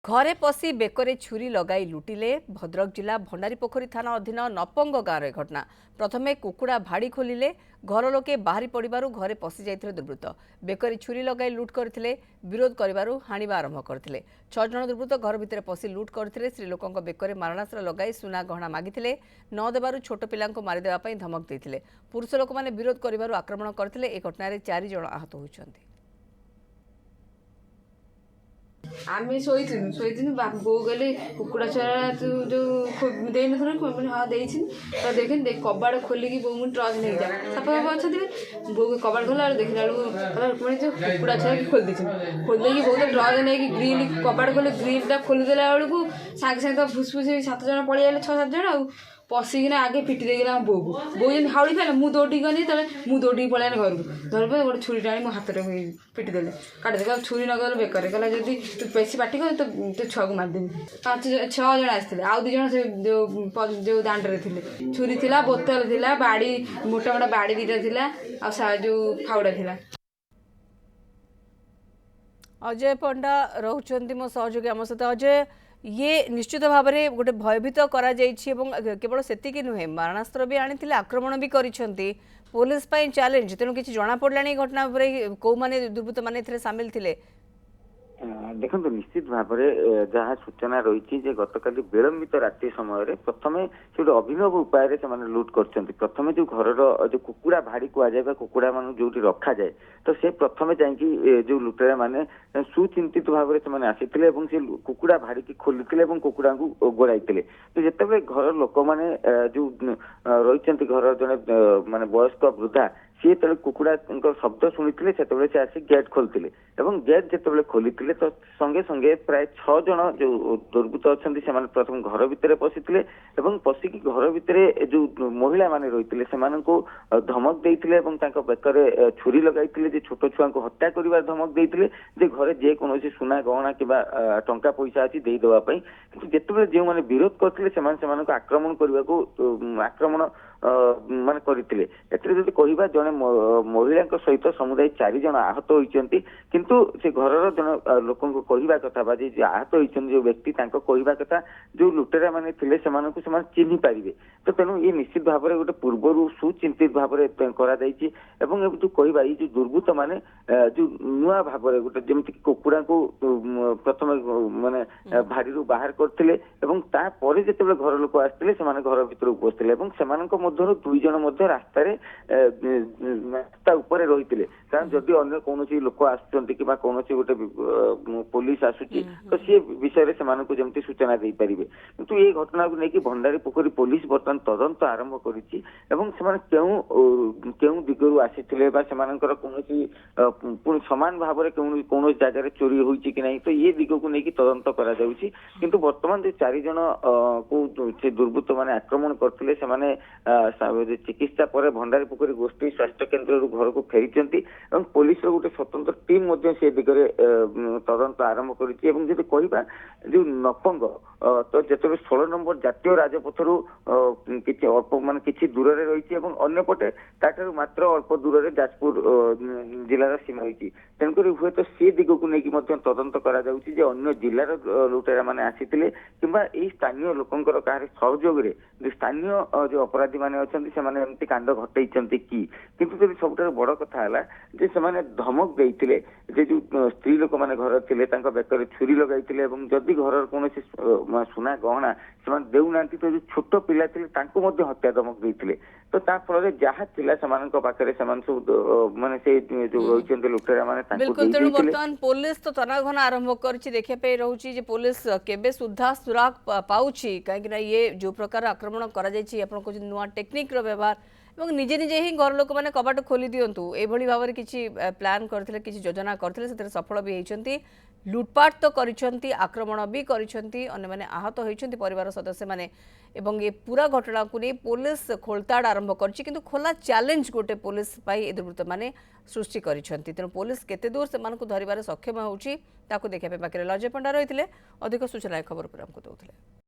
घरे पशि बेकरे छुरी लगाई लुटिले भद्रक जिला भंडारीपोखरी थाना अधीन नपंग गाँव घटना। प्रथमे कुकुड़ा भाड़ी खोलिले घर लोके बाहरी पड़ू घरे पशि जाइथिले दुर्वृत्त। बेकरे छुरी लगाई लुट करथिले, विरोध करिबारु हाणिबा आरंभ करथिले। 6 जण दुर्वृत्त घर भितर पशि लुट करथिले। स्त्री लोकंक बेकरे मारणास्त्र लगाई सुना गहना मागिथिले। न देबारु छोट पिलांको मारि देबा पई धमक दैथिले। पुरुष लोक माने विरोध करिबारु आक्रमण करथिले। ए घटनारे 4 जण आहत होइछन्ति। आमे शोइथिनु बो गले कुकुड़ा छरा तू जो देई नथुन को हां देइछि त देखिन देख कबाड़ खोलिकी बो मुन ट्रच नै जा सफा सफा अछि बो कबाड़ खोला देखिला कलर कोनी जो कुकुड़ा छरा की खोल दिछि खोल देकी बो ट्रच नै की ग्रिल कबाड़ खोले ग्रिल ता खोली देला बेलकू सागे सागे फुसफुस 7 जण पळि आले 6-7 जण आ पशिकिना आगे पिटी देला बो जेन हाउड़ी खाइला मु दौड़ी गनी तले मु दौड़ी पळाने घर धर पे गोटे छुरी टाणी मो हाथ रे पिटी देले काट दे छुरी नगर बेकर कला जदी तू पैसे पाटी कर तो छुआ को मार देनी 5-6 जण आस्थिले आ 2 जण से जो दांड रे थिले छुरी थिला बोतल थिला बाड़ी मोटा मोटा बाड़ी दीटा थिला आ जो फाउडा थिला। अजय पंडा रहउछन्ति मो सहयोगी आम सहित। अजय, ये निश्चित भाव में गोटे भयभीत करा केवल सेतिकी नुहे मारणास्त्र भी आनी आक्रमण भी करिसेंती पुलिस पई चैलेंज तेणु किसी जना पड़लानी घटना कौ माने दुर्वृत्त माने सामिल थिले। देखो निश्चित भाव में जहाँ सूचना रही गतकाली विलंबित रात्रि समय प्रथम से गोटे अभिनव उपाय लुट कर प्रथम जो घर जो कुकुड़ा भाड़ी कहुए कुकुड़ा मान जो रखा जाए तो से प्रथम जाकि जो लुटेरा माने सुचिंतित भाव में आसी कुकुड़ा भाड़ी की खोली कुकुड़ा को गोड़ाई तो जिते घर लोक मैंने जो रही घर जड़े माने वयस्क वृद्धा सी जो कुकुड़ा शब्द शुणी से आसी गेट खोलते गेट जिते खोली तो संगे संगे प्राय 6 जन जो दुर्वृत्त अच्छा से प्रथम घर भितर पशिले पशिकी घर भितर जो महिला माने रही से धमक देते बेकर छुरी लगाई छोट छुआ को हत्या कर धमक देते घरे जेकोसी सुना गहना कि टंका पैसा अच्छी देदेवाई कि जिते जो मैंने विरोध करते आक्रमण करने को आक्रमण मान करते कहवा जड़े महिला सहित समुदाय 4 जन आहत होती किंतु से घर जन लोक कहवा कथा आहत होती जो व्यक्ति कहवा कथा जो लुटेरा माने थिले चिन्ह पारे तो तेणु ये निश्चित भाव में गोटे पूर्वर सुचिंतित भाव में जो कहवा ये जो दुर्वृत्त माने जो नुआ भाव में गोटे जमी कुकुड़ा को प्रथम माने भाड़ी बाहर करते जिते घर लोक आसते घर भर पशुले 2 जन रास्तार रास्ता उपर रही कारण जदि अन्य कौन लोक आसुच्च कि कौन गोटे पुलिस आसुची तो सी विषय से जमी सूचना दे पारे किंतु ये घटना को लेकिन भंडारीपोखरी पुलिस बर्तमान तदंत आरंभ करिछि केउ दिगरु आसीथिले कौन समान भाव में कौन जगह चोरी होइछि कि नहीं तो ये दिग को लेकिन तदंत करा जाउछि किंतु वर्तमान जो 4 जन को दुर्वृत्त माने आक्रमण करथिले से चिकित्सा पर भंडारीपोखरी गोष्ठी स्वास्थ्य केन्द्र घर को फेरी पुलिस गोटे स्वतंत्र टीम से दिगरे तदंत आरंभ कर जो नपंग तो जिते 16 नंबर जातीय राजपथर कि अल्प मान कि दूर रही अंपटे ताठू मात्र अल्प दूर जाजपुर जिलार सीमा रही तेणुक हुए तो सी दिग को लेकिन तदंत करा अन्य जिलार लुटेरा मैंने आसी कि स्थानीय लोकंर कहार सहयोग जो स्थानीय जो अपराधी मैंने अच्छा से कांड घटई कि किंतु सब बड़ कथा है धमक देते जो स्त्री लोक मैंने घर थे बेकर छुरी लगाई जदि घर कौन सुना गहना से देना तो जो छोट पिला थे हत्या धमक देते तो फल जहाँ पाखे सब माने से जो रही लुटेरा माने बिल्कुल तेणु बर्तमान पुलिस तो तनाघना आरंभ कर देखा रोचे पुलिस केबे सुधा सुराग पाउछि कहीं ये जो प्रकार आक्रमण करा नुआ टेक्निक व्यवहार और निजे निजे ही घर लोक मैंने कबाट खोली दिंतु ये भाव में किसी प्लान करते किसी योजना करते से सफल भी होती लुटपाट तो करिसेंती आक्रमण भी करिसेंती अन्य माने आहत होइसेंती परिवार सदस्य माने एवं ये पूरा घटना को नहीं पुलिस खोलताड़ आरंभ करछि किंतु खोला चैलेंज गोटे पुलिस पाई दुर्वृत्त माने सृष्टि करिसेंती तेणु पुलिस केते दूर से मानकु धरिबार सक्षम होउछि ताकु देखा बाकी अजय पंडा रही अधिक सूचना खबर पर हमको दौले।